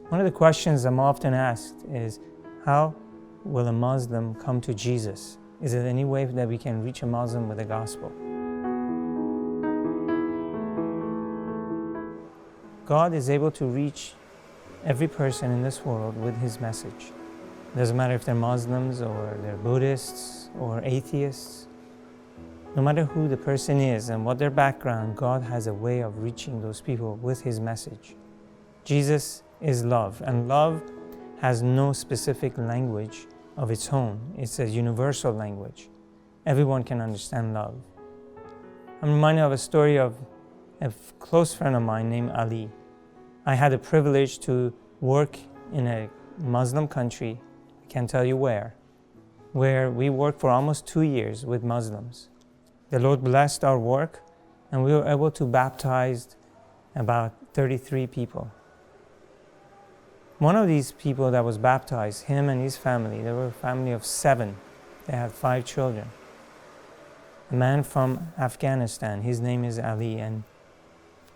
One of the questions I'm often asked is, how will a Muslim come to Jesus? Is there any way that we can reach a Muslim with the gospel? God is able to reach every person in this world with His message. It doesn't matter if they're Muslims or they're Buddhists or atheists. No matter who the person is and what their background, God has a way of reaching those people with His message. Jesus is love, and love has no specific language of its own. It's a universal language. Everyone can understand love. I'm reminded of a story of a close friend of mine named Ali. I had the privilege to work in a Muslim country, I can't tell you where we worked for almost 2 years with Muslims. The Lord blessed our work, and we were able to baptize about 33 people. One of these people that was baptized, him and his family, they were a family of 7. They had 5 children. A man from Afghanistan, his name is Ali,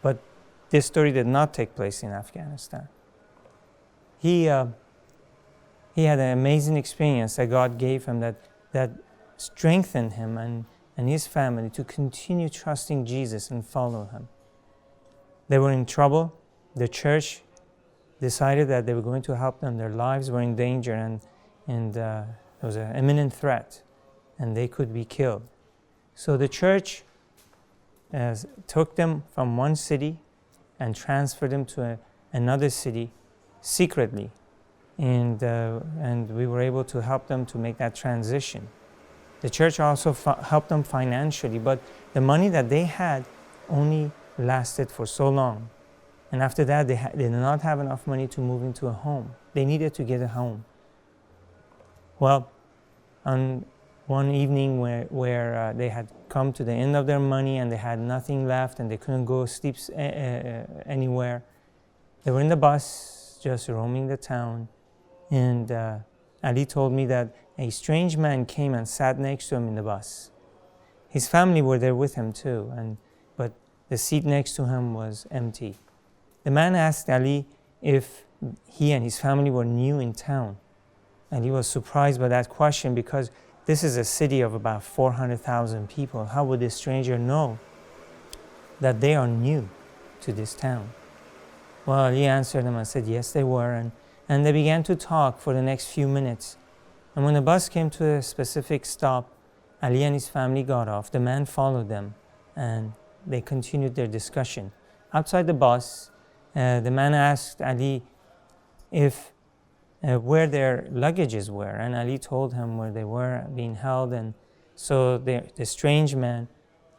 but this story did not take place in Afghanistan. He had an amazing experience that God gave him that strengthened him and his family to continue trusting Jesus and follow Him. They were in trouble. The church decided that they were going to help them. Their lives were in danger, and there was an imminent threat, and they could be killed. So the church took them from one city and transferred them to another city secretly, and we were able to help them to make that transition. The church also helped them financially, but the money that they had only lasted for so long. And after that, they did not have enough money to move into a home. They needed to get a home. Well, on one evening where they had come to the end of their money and they had nothing left and they couldn't go sleep anywhere, they were in the bus just roaming the town, and Ali told me that a strange man came and sat next to him in the bus. His family were there with him too, but the seat next to him was empty. The man asked Ali if he and his family were new in town. And he was surprised by that question, because this is a city of about 400,000 people. How would this stranger know that they are new to this town? Well, Ali answered him and said yes, they were. And they began to talk for the next few minutes. And when the bus came to a specific stop, Ali and his family got off. The man followed them, and they continued their discussion. Outside the bus, the man asked Ali if where their luggages were, and Ali told him where they were being held. And so the strange man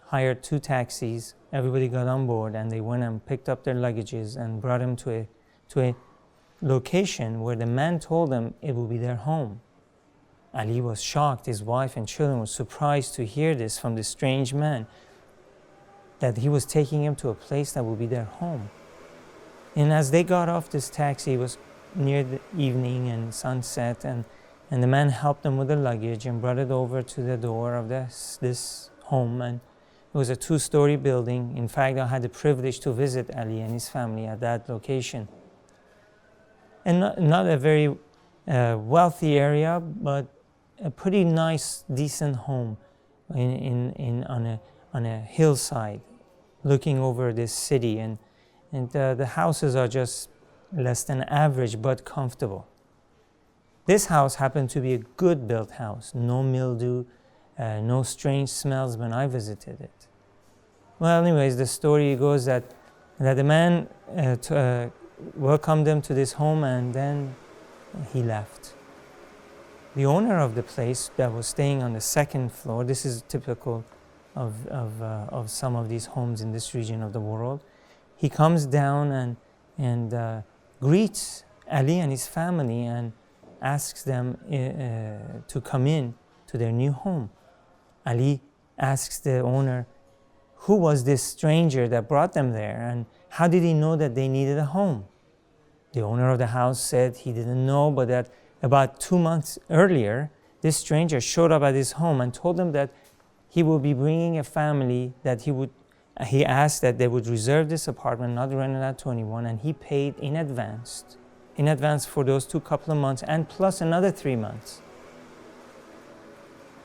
hired 2 taxis. Everybody got on board, and they went and picked up their luggages and brought them to a location where the man told them it would be their home. Ali was shocked. His wife and children were surprised to hear this from this strange man, that he was taking him to a place that would be their home. And as they got off this taxi, it was near the evening and sunset, and the man helped them with the luggage and brought it over to the door of this home. And it was a 2-story building. In fact, I had the privilege to visit Ali and his family at that location. And not a very wealthy area, but a pretty nice, decent home on a hillside, looking over this city. And the houses are just less than average, but comfortable. This house happened to be a good built house, no mildew, no strange smells when I visited it. Well, anyways, the story goes that the man welcomed them to this home, and then he left. The owner of the place that was staying on the 2nd floor, this is typical of some of these homes in this region of the world, he comes down and greets Ali and his family and asks them to come in to their new home. Ali asks the owner, who was this stranger that brought them there, and how did he know that they needed a home? The owner of the house said he didn't know, but that about 2 months earlier, this stranger showed up at his home and told them that he will be bringing a family, that he asked that they would reserve this apartment, not rent it out to anyone, and he paid in advance in advance for those couple of months and plus another 3 months.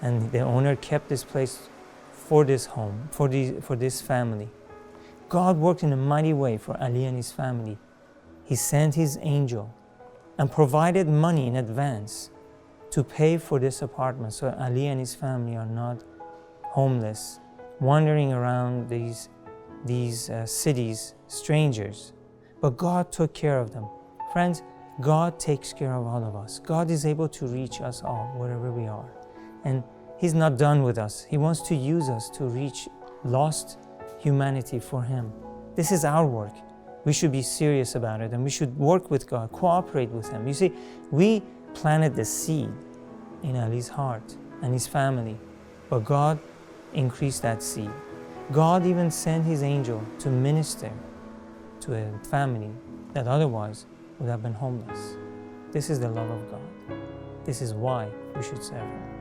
And the owner kept this place for this home, for this family. God worked in a mighty way for Ali and his family. He sent his angel and provided money in advance to pay for this apartment so Ali and his family are not homeless, wandering around these cities, strangers. But God took care of them. Friends, God takes care of all of us. God is able to reach us all, wherever we are. And He's not done with us. He wants to use us to reach lost humanity for Him. This is our work. We should be serious about it, and we should work with God, cooperate with Him. You see, we planted the seed in Ali's heart and his family, but God increased that seed. God even sent His angel to minister to a family that otherwise would have been homeless. This is the love of God. This is why we should serve Him.